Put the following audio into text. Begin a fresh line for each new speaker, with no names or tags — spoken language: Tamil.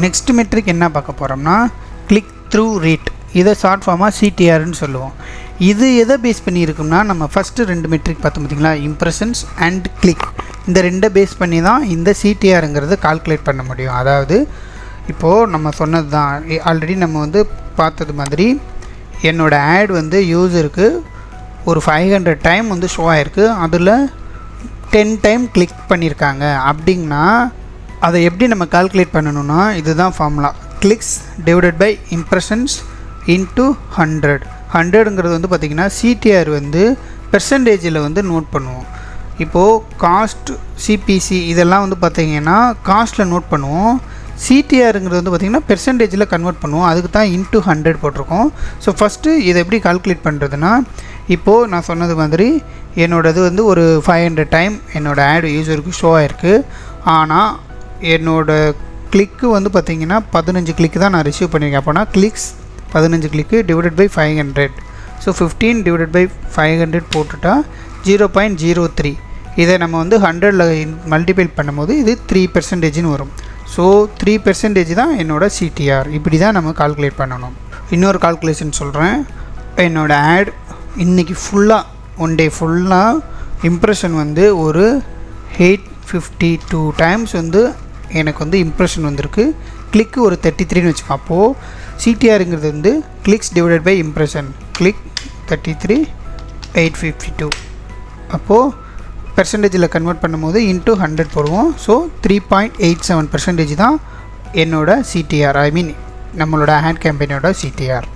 நெக்ஸ்ட் மெட்ரிக் என்ன பார்க்க போகிறோம்னா கிளிக் த்ரூ ரேட். இதை ஷார்ட் ஃபார்மாக சிடிஆர்னு சொல்லுவோம். இது எதை பேஸ் பண்ணியிருக்கும்னா நம்ம ஃபஸ்ட்டு 2 மெட்ரிக் பார்த்தோம் பார்த்திங்களா, இம்ப்ரெஷன்ஸ் அண்ட் கிளிக். இந்த 2 பேஸ் பண்ணி தான் இந்த சிடிஆருங்கிறது கால்குலேட் பண்ண முடியும். அதாவது இப்போது நம்ம சொன்னது தான், ஆல்ரெடி நம்ம வந்து பார்த்தது மாதிரி என்னோடய ஆட் வந்து யூஸருக்கு ஒரு 500 டைம் வந்து ஷோ ஆகிருக்கு, அதில் 10 டைம் கிளிக் பண்ணியிருக்காங்க அப்படின்னா அதை எப்படி நம்ம கால்குலேட் பண்ணணும்னா இதுதான் formula. Clicks divided by impressions into 100. 100ங்கிறது வந்து பார்த்திங்கன்னா சிடிஆர் வந்து பெர்சன்டேஜில் வந்து நோட் பண்ணுவோம். இப்போது காஸ்ட், சிபிசி இதெல்லாம் வந்து பார்த்திங்கன்னா காஸ்ட்டில் நோட் பண்ணுவோம். சிடிஆருங்கிறது வந்து பார்த்திங்கன்னா பெர்சன்டேஜில் கன்வெர்ட் பண்ணுவோம். அதுக்கு தான் இன்ட்டு 100 போட்டிருக்கோம். ஸோ ஃபஸ்ட்டு இதை எப்படி கால்குலேட் பண்ணுறதுன்னா, இப்போது நான் சொன்னது மாதிரி என்னோடது வந்து ஒரு 500 டைம் என்னோடய ஆட் யூஸருக்கு ஷோ ஆகிருக்கு. ஆனால் என்னோடய கிளிக்கு வந்து பார்த்திங்கன்னா 15 கிளிக்கு தான் நான் ரிசீவ் பண்ணியிருக்கேன். அப்போனா clicks 15 click divided by 500. So 15 divided by 500 போட்டுட்டா 0.03. இதை நம்ம வந்து 100ல் மல்டிப்ளை பண்ணும்போது இது 3% வரும். ஸோ 3% தான் என்னோடய சிடிஆர். இப்படி தான் நம்ம கால்குலேட் பண்ணணும். இன்னொரு கால்குலேஷன் சொல்கிறேன். என்னோடய ஆட் இன்றைக்கி ஃபுல்லாக, ஒன் டே ஃபுல்லாக இம்ப்ரெஷன் வந்து ஒரு 852 டைம்ஸ் வந்து எனக்கு வந்து இம்ப்ரெஷன் வந்திருக்கு. கிளிக்கு ஒரு 33ன்னு வச்சுக்கோ. அப்போது சிடிஆருங்கிறது வந்து clicks divided by impression. Click 33 852. அப்போது பெர்சன்டேஜில் கன்வெர்ட் பண்ணும்போது இன்ட்டு 100 போடுவோம். ஸோ 3.87% தான் என்னோட சிடிஆர். ஐ மீன் நம்மளோட ஆட் கேம்பெயினோட சிடிஆர்.